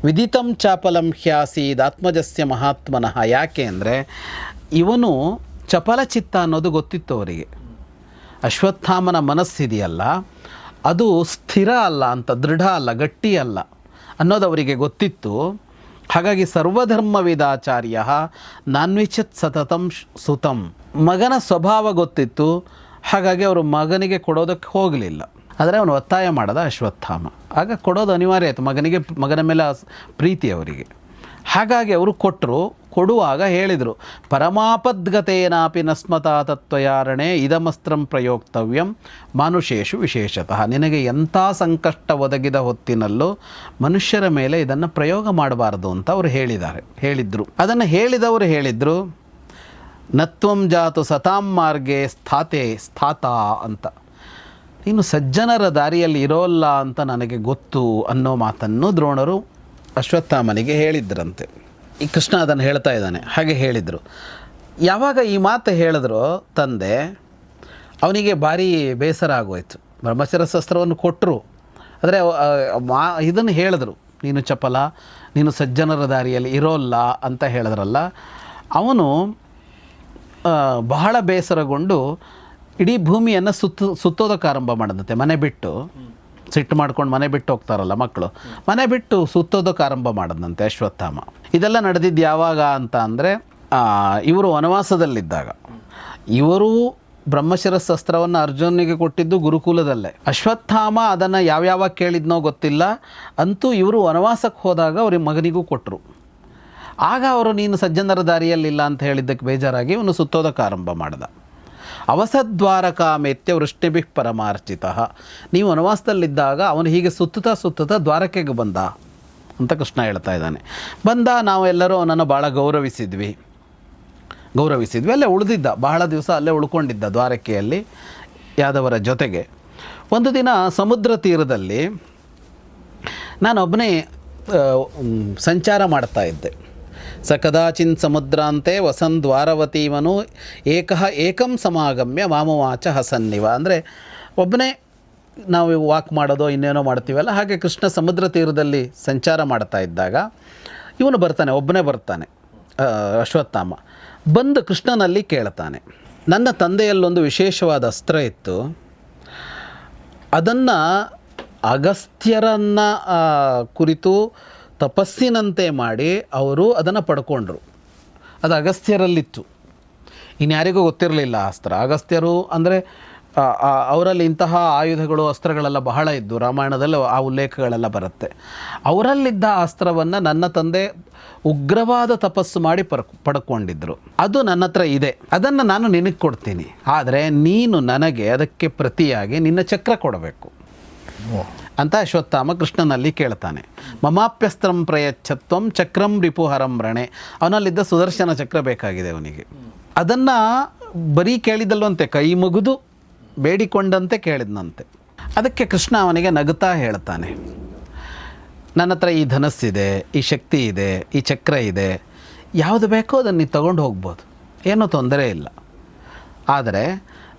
ವಿದಿತಂ ಚಾಪಲಂ ಹ್ಯಾಸೀದ್ ಆತ್ಮಜಸ್ಯ ಮಹಾತ್ಮನಃ. ಯಾಕೆ ಅಂದರೆ ಇವನು ಚಪಲಚಿತ್ತ ಅನ್ನೋದು ಗೊತ್ತಿತ್ತು ಅವರಿಗೆ. ಅಶ್ವತ್ಥಾಮನ ಮನಸ್ಸಿದೆಯಲ್ಲ, ಅದು ಸ್ಥಿರ ಅಲ್ಲ ಅಂತ, ದೃಢ ಅಲ್ಲ, ಗಟ್ಟಿ ಅಲ್ಲ ಅನ್ನೋದು ಅವರಿಗೆ ಗೊತ್ತಿತ್ತು. ಹಾಗಾಗಿ ಸರ್ವಧರ್ಮವಿದಾಚಾರ್ಯ ನಾನ್ವಿಚತ್ ಸತತಂ ಸುತಂ. ಮಗನ ಸ್ವಭಾವ ಗೊತ್ತಿತ್ತು, ಹಾಗಾಗಿ ಅವರು ಮಗನಿಗೆ ಕೊಡೋದಕ್ಕೆ ಹೋಗಲಿಲ್ಲ. ಆದರೆ ಅವನು ಒತ್ತಾಯ ಮಾಡದ ಅಶ್ವತ್ಥಾಮ. ಆಗ ಕೊಡೋದು ಅನಿವಾರ್ಯ ಆಯಿತು, ಮಗನ ಮೇಲೆ ಪ್ರೀತಿ ಅವರಿಗೆ. ಹಾಗಾಗಿ ಅವರು ಕೊಟ್ಟರು. ಕೊಡುವಾಗ ಹೇಳಿದರು, ಪರಮಾಪದ್ಗತೇನಾಪಿ ನಸ್ಮತಾ ತತ್ವಯಾರಣೆ ಇದಮಸ್ತ್ರಂ ಪ್ರಯೋಕ್ತವ್ಯಂ ಮಾನುಷೇಷು ವಿಶೇಷತಃ. ನಿನಗೆ ಎಂಥ ಸಂಕಷ್ಟ ಒದಗಿದ ಹೊತ್ತಿನಲ್ಲೂ ಮನುಷ್ಯರ ಮೇಲೆ ಇದನ್ನು ಪ್ರಯೋಗ ಮಾಡಬಾರ್ದು ಅಂತ ಅವರು ಹೇಳಿದರು. ಅದನ್ನು ಹೇಳಿದವರು ಹೇಳಿದರು, ನತ್ವಂ ಜಾತು ಸತಾಂ ಮಾರ್ಗೆ ಸ್ಥಾತ ಅಂತ. ನೀನು ಸಜ್ಜನರ ದಾರಿಯಲ್ಲಿ ಇರೋಲ್ಲ ಅಂತ ನನಗೆ ಗೊತ್ತು ಅನ್ನೋ ಮಾತನ್ನು ದ್ರೋಣರು ಅಶ್ವತ್ಥಾಮನಿಗೆ ಹೇಳಿದ್ರಂತೆ. ಈ ಕೃಷ್ಣ ಅದನ್ನು ಹೇಳ್ತಾ ಇದ್ದಾನೆ. ಹಾಗೆ ಹೇಳಿದರು. ಯಾವಾಗ ಈ ಮಾತು ಹೇಳಿದ್ರು ತಂದೆ, ಅವನಿಗೆ ಭಾರಿ ಬೇಸರ ಆಗೋಯ್ತು. ಬ್ರಹ್ಮಶಿರಸ್ಸಸ್ತ್ರವನ್ನು ಕೊಟ್ಟರು, ಆದರೆ ಇದನ್ನು ಹೇಳಿದ್ರು, ನೀನು ಚಪಲ, ನೀನು ಸಜ್ಜನರ ದಾರಿಯಲ್ಲಿ ಇರೋಲ್ಲ ಅಂತ ಹೇಳಿದ್ರಲ್ಲ. ಅವನು ಬಹಳ ಬೇಸರಗೊಂಡು ಇಡೀ ಭೂಮಿಯನ್ನು ಸುತ್ತೋದಕ್ಕೆ ಆರಂಭ ಮಾಡಿದಂತೆ. ಮನೆ ಬಿಟ್ಟು, ಸಿಟ್ಟು ಮಾಡ್ಕೊಂಡು ಮನೆ ಬಿಟ್ಟು ಹೋಗ್ತಾರಲ್ಲ ಮಕ್ಕಳು, ಮನೆ ಬಿಟ್ಟು ಸುತ್ತೋದಕ್ಕೆ ಆರಂಭ ಮಾಡಿದಂತೆ ಅಶ್ವತ್ಥಾಮ. ಇದೆಲ್ಲ ನಡೆದಿದ್ದು ಯಾವಾಗ ಅಂತ ಅಂದರೆ ಇವರು ವನವಾಸದಲ್ಲಿದ್ದಾಗ. ಇವರು ಬ್ರಹ್ಮಶಿರಸ್ಸಸ್ತ್ರವನ್ನು ಅರ್ಜುನಿಗೆ ಕೊಟ್ಟಿದ್ದು ಗುರುಕುಲದಲ್ಲೇ. ಅಶ್ವತ್ಥಾಮ ಅದನ್ನು ಯಾವ್ಯಾವ ಕೇಳಿದ್ನೋ ಗೊತ್ತಿಲ್ಲ, ಅಂತೂ ಇವರು ವನವಾಸಕ್ಕೆ ಹೋದಾಗ ಅವ್ರಿಗೆ ಮಗನಿಗೂ ಕೊಟ್ಟರು. ಆಗ ಅವರು ನೀನು ಸಜ್ಜನರ ದಾರಿಯಲ್ಲಿಲ್ಲ ಅಂತ ಹೇಳಿದ್ದಕ್ಕೆ ಬೇಜಾರಾಗಿ ಇವನು ಸುತ್ತೋದಕ್ಕೆ ಆರಂಭ ಮಾಡ್ದ. ಅವಸದ್ವಾರಕಾಮೇತ್ಯ ವೃಷ್ಟಿಭಿಃ ಪರಮಾರ್ಚಿತ. ನೀವು ವನವಾಸದಲ್ಲಿದ್ದಾಗ ಅವನು ಹೀಗೆ ಸುತ್ತುತ್ತಾ ದ್ವಾರಕೆಗೆ ಬಂದ ಅಂತ ಕೃಷ್ಣ ಹೇಳ್ತಾ ಇದ್ದಾನೆ. ಬಂದ, ನಾವೆಲ್ಲರೂ ಅವನನ್ನು ಭಾಳ ಗೌರವಿಸಿದ್ವಿ. ಅಲ್ಲೇ ಉಳಿದಿದ್ದ, ಬಹಳ ದಿವಸ ಅಲ್ಲೇ ಉಳ್ಕೊಂಡಿದ್ದ ದ್ವಾರಕೆಯಲ್ಲಿ ಯಾದವರ ಜೊತೆಗೆ. ಒಂದು ದಿನ ಸಮುದ್ರ ತೀರದಲ್ಲಿ ನಾನೊಬ್ಬನೇ ಸಂಚಾರ ಮಾಡ್ತಾ ಇದ್ದೆ. ಸ ಕದಾಚಿನ್ ಸಮುದ್ರಾಂತೆ ವಸನ್ ದ್ವಾರವತೀವನು ಏಕಂ ಸಮಾಗಮ್ಯ ಮಾಮವಾಚ ಹಸನ್ನಿವ. ಅಂದರೆ ಒಬ್ಬನೇ ನಾವು ವಾಕ್ ಮಾಡೋದೋ ಇನ್ನೇನೋ ಮಾಡ್ತೀವಲ್ಲ, ಹಾಗೆ ಕೃಷ್ಣ ಸಮುದ್ರ ತೀರದಲ್ಲಿ ಸಂಚಾರ ಮಾಡ್ತಾ ಇದ್ದಾಗ ಇವನು ಬರ್ತಾನೆ, ಒಬ್ಬನೇ ಬರ್ತಾನೆ ಅಶ್ವತ್ಥಾಮ. ಬಂದು ಕೃಷ್ಣನಲ್ಲಿ ಕೇಳ್ತಾನೆ, ನನ್ನ ತಂದೆಯಲ್ಲೊಂದು ವಿಶೇಷವಾದ ಅಸ್ತ್ರ ಇತ್ತು, ಅದನ್ನು ಅಗಸ್ತ್ಯರನ್ನು ಕುರಿತು ತಪಸ್ಸಿನಂತೆ ಮಾಡಿ ಅವರು ಅದನ್ನು ಪಡ್ಕೊಂಡ್ರು. ಅದು ಅಗಸ್ತ್ಯರಲ್ಲಿತ್ತು, ಇನ್ಯಾರಿಗೂ ಗೊತ್ತಿರಲಿಲ್ಲ ಆ ಅಸ್ತ್ರ. ಅಗಸ್ತ್ಯರು ಅಂದರೆ ಅವರಲ್ಲಿ ಇಂತಹ ಆಯುಧಗಳು, ಅಸ್ತ್ರಗಳೆಲ್ಲ ಬಹಳ ಇದ್ದು, ರಾಮಾಯಣದಲ್ಲಿ ಆ ಉಲ್ಲೇಖಗಳೆಲ್ಲ ಬರುತ್ತೆ. ಅವರಲ್ಲಿದ್ದ ಆ ಅಸ್ತ್ರವನ್ನು ನನ್ನ ತಂದೆ ಉಗ್ರವಾದ ತಪಸ್ಸು ಮಾಡಿ ಪಡ್ಕೊಂಡಿದ್ರು. ಅದು ನನ್ನ ಹತ್ರ ಇದೆ, ಅದನ್ನು ನಾನು ನಿನಗೆ ಕೊಡ್ತೀನಿ, ಆದರೆ ನೀನು ನನಗೆ ಅದಕ್ಕೆ ಪ್ರತಿಯಾಗಿ ನಿನ್ನ ಚಕ್ರ ಕೊಡಬೇಕು ಅಂತ ಅಶ್ವತ್ಥಾಮ ಕೃಷ್ಣನಲ್ಲಿ ಕೇಳ್ತಾನೆ. ಮಮಾಪ್ಯಸ್ತ್ರಂ ಪ್ರಯಚ್ಛತ್ವಂ ಚಕ್ರಂ ರಿಪುಹರಂ ರಣೆ. ಅವನಲ್ಲಿದ್ದ ಸುದರ್ಶನ ಚಕ್ರ ಬೇಕಾಗಿದೆ ಅವನಿಗೆ. ಅದನ್ನು ಬರೀ ಕೇಳಿದಲ್ಲಂತೆ, ಕೈ ಮುಗಿದು ಬೇಡಿಕೊಂಡಂತೆ ಕೇಳಿದನಂತೆ. ಅದಕ್ಕೆ ಕೃಷ್ಣ ಅವನಿಗೆ ನಗುತ್ತಾ ಹೇಳ್ತಾನೆ, ನನ್ನ ಹತ್ರ ಈ ಧನಸ್ಸಿದೆ, ಈ ಶಕ್ತಿ ಇದೆ, ಈ ಚಕ್ರ ಇದೆ, ಯಾವುದು ಬೇಕೋ ಅದನ್ನು ನೀನು ತಗೊಂಡು ಹೋಗ್ಬೋದು, ಏನೂ ತೊಂದರೆ ಇಲ್ಲ. ಆದರೆ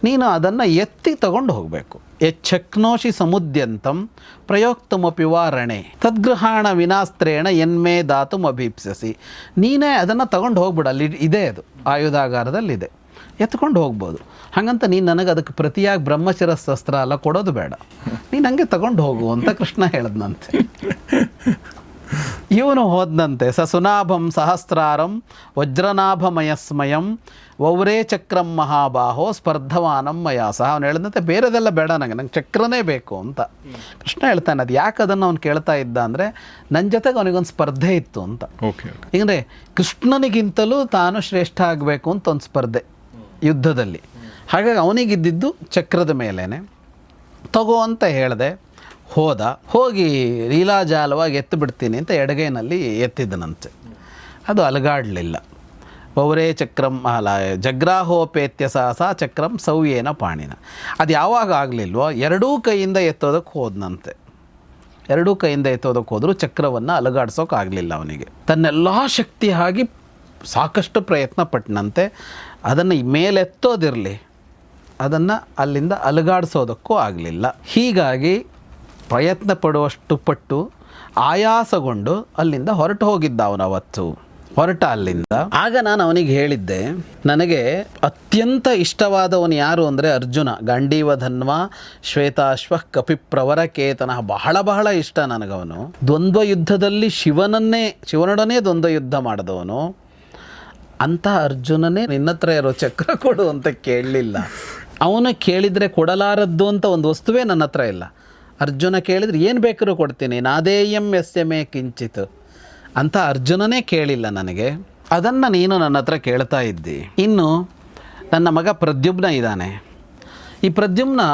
ನೀನು ಅದನ್ನು ಎತ್ತಿ ತಗೊಂಡು ಹೋಗಬೇಕು. ಯಚ್ಛಕ್ನೋಷಿ ಸಮುದ್ಯಂತಂ ಪ್ರಯೋಕ್ತಮಪಿ ವಾರಣೆ ತದ್ಗೃಹಾಣ ವಿನಾಸ್ತ್ರೇಣ ಎನ್ಮೇ ದಾತುಂ ಅಭೀಪ್ಸಸಿ. ನೀನೇ ಅದನ್ನು ತಗೊಂಡು ಹೋಗ್ಬಿಡು, ಅಲ್ಲಿ ಇದೆ, ಅದು ಆಯುಧಾಗಾರದಲ್ಲಿದೆ, ಎತ್ಕೊಂಡು ಹೋಗ್ಬೋದು. ಹಾಗಂತ ನೀನು ನನಗೆ ಅದಕ್ಕೆ ಪ್ರತಿಯಾಗಿ ಬ್ರಹ್ಮಶಿರಸ್ತ್ರ ಎಲ್ಲ ಕೊಡೋದು ಬೇಡ, ನೀನು ಹಂಗೆ ತಗೊಂಡು ಹೋಗು ಅಂತ ಕೃಷ್ಣ ಹೇಳಿದ್ನಂತೆ. ಇವನು ಹೋದಂತೆ ಸುನಾಭಂ ಸಹಸ್ರಾರಂ ವಜ್ರನಾಭಮಯಸ್ಮಯಂ ವೌರೇ ಚಕ್ರಂ ಮಹಾಬಾಹೋ ಸ್ಪರ್ಧವಾನಂ ಮಯಾ ಸಹ. ಅವನು ಹೇಳಿದಂತೆ ಬೇರೆದೆಲ್ಲ ಬೇಡ, ನಂಗೆ ಚಕ್ರನೇ ಬೇಕು ಅಂತ. ಕೃಷ್ಣ ಹೇಳ್ತಾನೆ, ಅದು ಯಾಕೆ ಅದನ್ನು ಅವ್ನು ಕೇಳ್ತಾ ಇದ್ದ ಅಂದರೆ ನನ್ನ ಜೊತೆಗೆ ಅವನಿಗೊಂದು ಸ್ಪರ್ಧೆ ಇತ್ತು ಅಂತ. ಅಂದರೆ ಕೃಷ್ಣನಿಗಿಂತಲೂ ತಾನು ಶ್ರೇಷ್ಠ ಆಗಬೇಕು ಅಂತ ಒಂದು ಸ್ಪರ್ಧೆ ಯುದ್ಧದಲ್ಲಿ. ಹಾಗಾಗಿ ಅವನಿಗಿದ್ದಿದ್ದು ಚಕ್ರದ ಮೇಲೇ. ತಗೋ ಅಂತ ಹೇಳಿದೆ, ಹೋಗಿ ಲೀಲಾಜಾಲವಾಗಿ ಎತ್ತು ಬಿಡ್ತೀನಿ ಅಂತ ಎಡಗೈನಲ್ಲಿ ಎತ್ತಿದ್ದನಂತೆ. ಅದು ಅಲಗಾಡಲಿಲ್ಲ. ಪೌರೇ ಚಕ್ರಂ ಜಗ್ರಾಹೋಪೇತ್ಯ ಸಹಸ ಚಕ್ರಂ ಸೌಯೇನ ಪಾಣಿನ. ಅದು ಯಾವಾಗ ಆಗಲಿಲ್ವೋ ಎರಡೂ ಕೈಯಿಂದ ಎತ್ತೋದಕ್ಕೆ ಹೋದನಂತೆ. ಎರಡೂ ಕೈಯಿಂದ ಎತ್ತೋದಕ್ಕೆ ಹೋದರೂ ಚಕ್ರವನ್ನು ಅಲಗಾಡ್ಸೋಕ್ಕಾಗಲಿಲ್ಲ ಅವನಿಗೆ. ತನ್ನೆಲ್ಲ ಶಕ್ತಿ ಆಗಿ ಸಾಕಷ್ಟು ಪ್ರಯತ್ನ ಪಟ್ಟನಂತೆ. ಅದನ್ನು ಮೇಲೆತ್ತೋದಿರಲಿ, ಅದನ್ನು ಅಲ್ಲಿಂದ ಅಲುಗಾಡಿಸೋದಕ್ಕೂ ಆಗಲಿಲ್ಲ. ಹೀಗಾಗಿ ಪ್ರಯತ್ನ ಪಡುವಷ್ಟು ಪಟ್ಟು ಆಯಾಸಗೊಂಡು ಅಲ್ಲಿಂದ ಹೊರಟು ಹೋಗಿದ್ದ ಅವನು. ಅವತ್ತು ಹೊರಟ ಅಲ್ಲಿಂದ. ಆಗ ನಾನು ಅವನಿಗೆ ಹೇಳಿದ್ದೆ, ನನಗೆ ಅತ್ಯಂತ ಇಷ್ಟವಾದವನು ಯಾರು ಅಂದರೆ ಅರ್ಜುನ. ಗಾಂಡೀವ ಧನ್ವ ಶ್ವೇತಾಶ್ವ ಕಪಿಪ್ರವರಕೇತನ, ಬಹಳ ಬಹಳ ಇಷ್ಟ ನನಗವನು. ದ್ವಂದ್ವ ಯುದ್ಧದಲ್ಲಿ ಶಿವನೊಡನೆ ದ್ವಂದ್ವ ಯುದ್ಧ ಮಾಡಿದವನು. ಅಂಥ ಅರ್ಜುನನೇ ನಿನ್ನ ಹತ್ರ ಇರೋ ಚಕ್ರ ಕೊಡು ಅಂತ ಕೇಳಲಿಲ್ಲ. ಅವನು ಕೇಳಿದರೆ ಕೊಡಲಾರದ್ದು ಅಂತ ಒಂದು ವಸ್ತುವೇ ನನ್ನ ಹತ್ರ ಇಲ್ಲ. ಅರ್ಜುನ ಕೇಳಿದರೆ ಏನು ಬೇಕಾದ್ರೂ ಕೊಡ್ತೀನಿ, ನಾದೇಯಂ ಯಸ್ಯ ಮೇ ಕಿಂಚಿತ್ ಅಂತ ಅರ್ಜುನನೇ ಕೇಳಿಲ್ಲ ನನಗೆ. ಅದನ್ನು ನೀನು ನನ್ನ ಹತ್ರ ಕೇಳ್ತಾ ಇದ್ದಿ. ಇನ್ನು ನನ್ನ ಮಗ ಪ್ರದ್ಯುಮ್ನ ಇದ್ದಾನೆ. ಈ ಪ್ರದ್ಯುಮ್ನ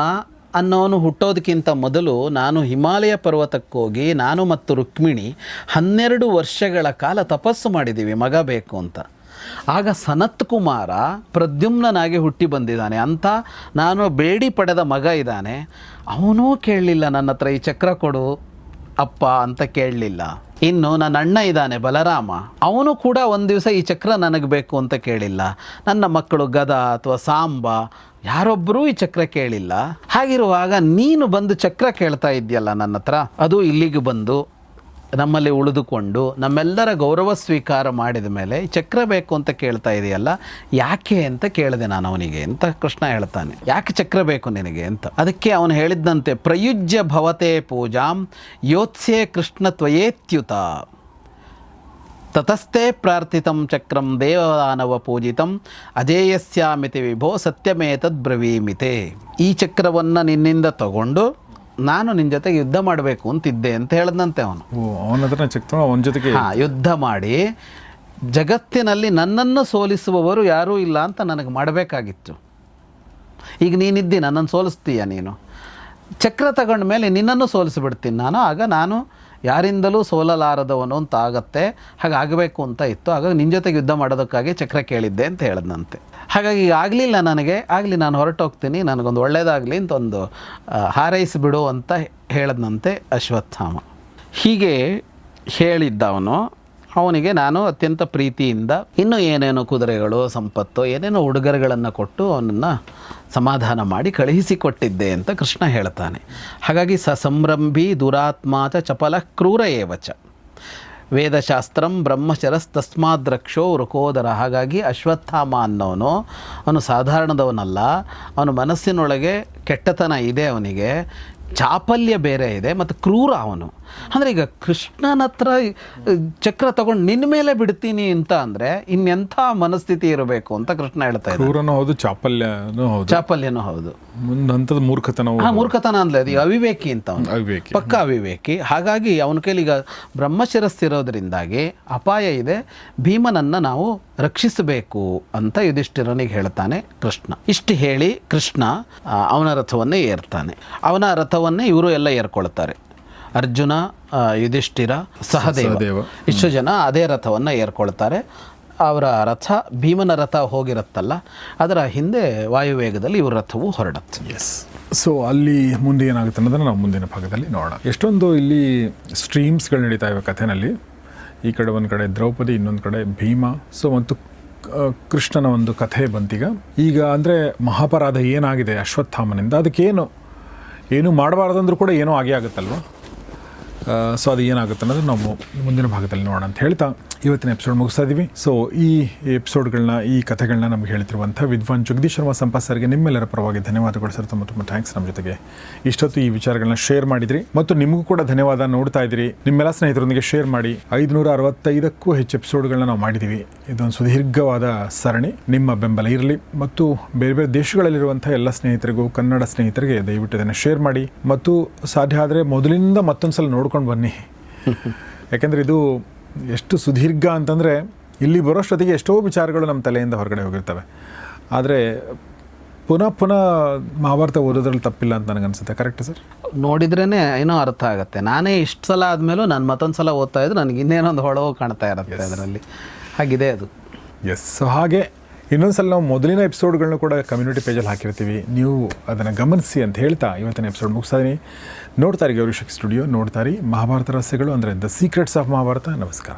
ಅನ್ನೋನು ಹುಟ್ಟೋದಕ್ಕಿಂತ ಮೊದಲು ನಾನು ಹಿಮಾಲಯ ಪರ್ವತಕ್ಕೋಗಿ ನಾನು ಮತ್ತು ರುಕ್ಮಿಣಿ 12 ವರ್ಷಗಳ ಕಾಲ ತಪಸ್ಸು ಮಾಡಿದ್ದೀವಿ ಮಗ ಬೇಕು ಅಂತ. ಆಗ ಸನತ್ ಕುಮಾರ ಪ್ರದ್ಯುಮ್ನಾಗಿ ಹುಟ್ಟಿ ಬಂದಿದ್ದಾನೆ ಅಂತ ನಾನು ಬೇಡಿ ಪಡೆದ ಮಗ ಇದ್ದಾನೆ. ಅವನೂ ಕೇಳಲಿಲ್ಲ ನನ್ನ ಹತ್ರ ಈ ಚಕ್ರ ಕೊಡು ಅಪ್ಪ ಅಂತ ಕೇಳಲಿಲ್ಲ. ಇನ್ನು ನನ್ನ ಅಣ್ಣ ಇದ್ದಾನೆ ಬಲರಾಮ, ಅವನು ಕೂಡ ಒಂದು ದಿವಸ ಈ ಚಕ್ರ ನನಗೆ ಬೇಕು ಅಂತ ಕೇಳಿಲ್ಲ. ನನ್ನ ಮಕ್ಕಳು ಗದ ಅಥವಾ ಸಾಂಬ ಯಾರೊಬ್ಬರೂ ಈ ಚಕ್ರ ಕೇಳಿಲ್ಲ. ಹಾಗಿರುವಾಗ ನೀನು ಬಂದು ಚಕ್ರ ಕೇಳ್ತಾ ಇದೆಯಲ್ಲ ನನ್ನ ಹತ್ರ, ಅದು ಇಲ್ಲಿಗೆ ಬಂದು ನಮ್ಮಲ್ಲಿ ಉಳಿದುಕೊಂಡು ನಮ್ಮೆಲ್ಲರ ಗೌರವ ಸ್ವೀಕಾರ ಮಾಡಿದ ಮೇಲೆ ಚಕ್ರ ಬೇಕು ಅಂತ ಕೇಳ್ತಾ ಇದೆಯಲ್ಲ, ಯಾಕೆ ಅಂತ ಕೇಳಿದೆ ನಾನು ಅವನಿಗೆ ಅಂತ ಕೃಷ್ಣ ಹೇಳ್ತಾನೆ. ಯಾಕೆ ಚಕ್ರ ಬೇಕು ನಿನಗೆ ಅಂತ. ಅದಕ್ಕೆ ಅವನು ಹೇಳಿದ್ದಂತೆ, ಪ್ರಯುಜ್ಯ ಭವತೆ ಪೂಜಾಂ ಯೋತ್ಸ್ಯೆ ಕೃಷ್ಣ ತ್ವಯೇತ್ಯುತ ತತಸ್ಥೆ ಪ್ರಾರ್ಥಿತಂ ಚಕ್ರಂ ದೇವದಾನವ ಪೂಜಿತಂ ಅಜೇಯಸ್ಯಾಮಿತಿ ವಿಭೋ ಸತ್ಯಮೇತದ್ ಬ್ರವೀಮಿತೆ. ಈ ಚಕ್ರವನ್ನು ನಿನ್ನಿಂದ ತಗೊಂಡು ನಾನು ನಿನ್ನ ಜೊತೆಗೆ ಯುದ್ಧ ಮಾಡಬೇಕು ಅಂತಿದ್ದೆ ಅಂತ ಹೇಳಿದಂತೆ ಅವನು. ಅವನ ಜೊತೆಗೆ ಯುದ್ಧ ಮಾಡಿ ಜಗತ್ತಿನಲ್ಲಿ ನನ್ನನ್ನು ಸೋಲಿಸುವವರು ಯಾರೂ ಇಲ್ಲ ಅಂತ ನನಗೆ ಮಾಡಬೇಕಾಗಿತ್ತು. ಈಗ ನೀನಿದ್ದಿ, ನನ್ನನ್ನು ಸೋಲಿಸ್ತೀಯ ನೀನು. ಚಕ್ರ ತಗೊಂಡ ಮೇಲೆ ನಿನ್ನನ್ನು ಸೋಲಿಸಿಬಿಡ್ತೀನಿ ನಾನು. ಆಗ ನಾನು ಯಾರಿಂದಲೂ ಸೋಲಲಾರದವನು ಅಂತ ಆಗತ್ತೆ. ಹಾಗಾಗಬೇಕು ಅಂತ ಇತ್ತು. ಹಾಗಾಗಿ ನಿನ್ನ ಜೊತೆಗೆ ಯುದ್ಧ ಮಾಡೋದಕ್ಕಾಗಿ ಚಕ್ರ ಕೇಳಿದ್ದೆ ಅಂತ ಹೇಳಿದಂತೆ. ಹಾಗಾಗಿ ಆಗಲಿಲ್ಲ ನನಗೆ, ಆಗಲಿ ನಾನು ಹೊರಟೋಗ್ತೀನಿ, ನನಗೊಂದು ಒಳ್ಳೆಯದಾಗಲಿ ಅಂತ ಒಂದು ಹಾರೈಸಿಬಿಡು ಅಂತ ಹೇಳಿದಂತೆ ಅಶ್ವತ್ಥಾಮ. ಹೀಗೆ ಹೇಳಿದ್ದವನು ಅವನಿಗೆ ನಾನು ಅತ್ಯಂತ ಪ್ರೀತಿಯಿಂದ ಇನ್ನೂ ಏನೇನೋ ಕುದುರೆಗಳು, ಸಂಪತ್ತು, ಏನೇನೋ ಉಡುಗೊರೆಗಳನ್ನು ಕೊಟ್ಟು ಅವನನ್ನು ಸಮಾಧಾನ ಮಾಡಿ ಕಳುಹಿಸಿಕೊಟ್ಟಿದ್ದೆ ಅಂತ ಕೃಷ್ಣ ಹೇಳ್ತಾನೆ. ಹಾಗಾಗಿ ಸಂಭ್ರಂಭಿ ದುರಾತ್ಮಾಚ ಚಪಲ ಕ್ರೂರ ಏವಚ ವೇದಶಾಸ್ತ್ರಂ ಬ್ರಹ್ಮಚರಸ್ತಸ್ಮಾದ್ ರಕ್ಷೋ ವೃಕೋದರ. ಹಾಗಾಗಿ ಅಶ್ವತ್ಥಾಮ ಅನ್ನೋನು ಅವನು ಸಾಧಾರಣದವನಲ್ಲ. ಅವನ ಮನಸ್ಸಿನೊಳಗೆ ಕೆಟ್ಟತನ ಇದೆ, ಅವನಿಗೆ ಚಾಪಲ್ಯ ಬೇರೆ ಇದೆ, ಮತ್ತು ಕ್ರೂರ ಅವನು. ಅಂದರೆ ಈಗ ಕೃಷ್ಣನ ಹತ್ರ ಚಕ್ರ ತಗೊಂಡು ನಿನ್ನ ಮೇಲೆ ಬಿಡ್ತೀನಿ ಅಂತ ಅಂದರೆ ಇನ್ನೆಂಥ ಮನಸ್ಥಿತಿ ಇರಬೇಕು ಅಂತ ಕೃಷ್ಣ ಹೇಳ್ತಾ ಇದ್ದಾರೆ. ಕ್ರೂರನೂ ಹೌದು, ಚಾಪಲ್ಯನೂ ಹೌದು, ಮುಂದಂಥದ್ದು ಮೂರ್ಖತನ. ಮೂರ್ಖತನ ಅಂದ್ರೆ ಅದು ಅವಿವೇಕಿ ಅಂತ ಅವನು, ಪಕ್ಕ ಅವಿವೇಕಿ. ಹಾಗಾಗಿ ಅವನ ಕೈಲಿ ಈಗ ಬ್ರಹ್ಮಶಿರಸ್ಸಿರೋದ್ರಿಂದಾಗಿ ಅಪಾಯ ಇದೆ, ಭೀಮನನ್ನು ನಾವು ರಕ್ಷಿಸಬೇಕು ಅಂತ ಯುಧಿಷ್ಠಿರನಿಗೆ ಹೇಳ್ತಾನೆ ಕೃಷ್ಣ. ಇಷ್ಟು ಹೇಳಿ ಕೃಷ್ಣ ಅವನ ರಥವನ್ನೇ ಏರ್ತಾನೆ. ಅವನ ರಥವನ್ನೇ ಇವರು ಎಲ್ಲ ಏರ್ಕೊಳ್ತಾರೆ. ಅರ್ಜುನ, ಯುಧಿಷ್ಠಿರ, ಸಹದೇವ ಇಷ್ಟು ಜನ ಅದೇ ರಥವನ್ನು ಏರ್ಕೊಳ್ತಾರೆ. ಅವರ ರಥ, ಭೀಮನ ರಥ ಹೋಗಿರುತ್ತಲ್ಲ, ಅದರ ಹಿಂದೆ ವಾಯುವೇಗದಲ್ಲಿ ಇವ್ರ ರಥವು ಹೊರಡುತ್ತೆ. ಎಸ್. ಸೊ ಅಲ್ಲಿ ಮುಂದೆ ಏನಾಗುತ್ತೆ ಅನ್ನೋದನ್ನು ನಾವು ಮುಂದಿನ ಭಾಗದಲ್ಲಿ ನೋಡೋಣ. ಎಷ್ಟೊಂದು ಇಲ್ಲಿ ಸ್ಟ್ರೀಮ್ಸ್ಗಳು ನಡೀತಾ ಇವೆ ಕಥೆನಲ್ಲಿ. ಈ ಕಡೆ ಒಂದು ಕಡೆ ದ್ರೌಪದಿ, ಇನ್ನೊಂದು ಕಡೆ ಭೀಮ. ಸೊ ಮತ್ತು ಕೃಷ್ಣನ ಒಂದು ಕಥೆ ಬಂತೀಗ. ಈಗ ಅಂದರೆ ಮಹಾಪರಾಧ ಏನಾಗಿದೆ ಅಶ್ವತ್ಥಾಮನಿಂದ, ಅದಕ್ಕೇನು ಏನು ಮಾಡಬಾರ್ದಂದ್ರೂ ಕೂಡ ಏನೋ ಆಗೇ ಆಗುತ್ತಲ್ವ. ಸೊ ಅದು ಏನಾಗುತ್ತೆ ಅನ್ನೋದು ನಾವು ಮುಂದಿನ ಭಾಗದಲ್ಲಿ ನೋಡೋಣ ಅಂತ ಹೇಳ್ತಾ ಇವತ್ತಿನ ಎಪಿಸೋಡ್ ಮುಗಿಸ್ತಾ ಇದ್ದೀವಿ. ಸೊ ಈ ಎಪಿಸೋಡ್ಗಳನ್ನ, ಈ ಕಥೆಗಳನ್ನ ನಮ್ಗೆ ಹೇಳ್ತಿರುವಂಥ ವಿದ್ವಾನ್ ಜಗದೀಶ್ ಶರ್ಮಾ ಸಂಪಾಸ್ ಸರ್ಗೆ ನಿಮ್ಮೆಲ್ಲರ ಪರವಾಗಿ ಧನ್ಯವಾದಗಳು ಸರ್. ತುಂಬ ಥ್ಯಾಂಕ್ಸ್ ನಮ್ಮ ಜೊತೆಗೆ ಇಷ್ಟೊತ್ತು ಈ ವಿಚಾರಗಳನ್ನ ಶೇರ್ ಮಾಡಿದ್ರಿ. ಮತ್ತು ನಿಮಗೂ ಕೂಡ ಧನ್ಯವಾದ. ನೋಡ್ತಾ ಇದ್ದೀರಿ, ನಿಮ್ಮೆಲ್ಲ ಸ್ನೇಹಿತರೊಂದಿಗೆ ಶೇರ್ ಮಾಡಿ. 565ಕ್ಕೂ ಹೆಚ್ಚು ಎಪಿಸೋಡ್ಗಳನ್ನ ನಾವು ಮಾಡಿದ್ದೀವಿ. ಇದೊಂದು ಸುದೀರ್ಘವಾದ ಸರಣಿ. ನಿಮ್ಮ ಬೆಂಬಲ ಇರಲಿ. ಮತ್ತು ಬೇರೆ ಬೇರೆ ದೇಶಗಳಲ್ಲಿರುವಂಥ ಎಲ್ಲ ಸ್ನೇಹಿತರಿಗೂ, ಕನ್ನಡ ಸ್ನೇಹಿತರಿಗೆ ದಯವಿಟ್ಟು ಇದನ್ನು ಶೇರ್ ಮಾಡಿ. ಮತ್ತು ಸಾಧ್ಯ ಆದರೆ ಮೊದಲಿಂದ ಮತ್ತೊಂದು ಸಲ ನೋಡ್ಕೊಂಡು ಬನ್ನಿ. ಯಾಕೆಂದರೆ ಇದು ಎಷ್ಟು ಸುದೀರ್ಘ ಅಂತಂದರೆ ಇಲ್ಲಿ ಬರೋಷ್ಟೊತ್ತಿಗೆ ಎಷ್ಟೋ ವಿಚಾರಗಳು ನಮ್ಮ ತಲೆಯಿಂದ ಹೊರಗಡೆ ಹೋಗಿರ್ತವೆ. ಆದರೆ ಪುನಃ ಮಹಾಭಾರತ ಓದೋದ್ರಲ್ಲಿ ತಪ್ಪಿಲ್ಲ ಅಂತ ನನಗನ್ಸುತ್ತೆ. Correct sir? ನೋಡಿದ್ರೇ ಏನೋ ಅರ್ಥ ಆಗುತ್ತೆ. ನಾನೇ ಇಷ್ಟು ಸಲ ಆದಮೇಲೂ ನಾನು ಮತ್ತೊಂದು ಸಲ ಓದ್ತಾ ಇದ್ರೆ ನನಗೆ ಇನ್ನೇನೊಂದು ಹೊಳವು ಕಾಣ್ತಾ ಇರುತ್ತೆ ಅದರಲ್ಲಿ. ಹಾಗಿದೆ ಅದು. ಎಸ್. ಸೊ ಹಾಗೆ ಇನ್ನೊಂದು ಸಲ ನಾವು ಮೊದಲಿನ ಎಪಿಸೋಡ್ಗಳನ್ನ ಕೂಡ ಕಮ್ಯುನಿಟಿ ಪೇಜಲ್ಲಿ ಹಾಕಿರ್ತೀವಿ, ನೀವು ಅದನ್ನು ಗಮನಿಸಿ ಅಂತ ಹೇಳ್ತಾ ಇವತ್ತಿನ ಎಪಿಸೋಡ್ ಮುಗಿಸ್ತಾ ಇದ್ದೀನಿ. ನೋಡ್ತಾರೆ ಗೌರಿಶಕ್ತಿ ಸ್ಟುಡಿಯೋ, ನೋಡ್ತಾರೆ ಮಹಾಭಾರತ ರಹಸ್ಯಗಳು, ಅಂದರೆ ದ ಸೀಕ್ರೆಟ್ಸ್ ಆಫ್ ಮಹಾಭಾರತ. ನಮಸ್ಕಾರ.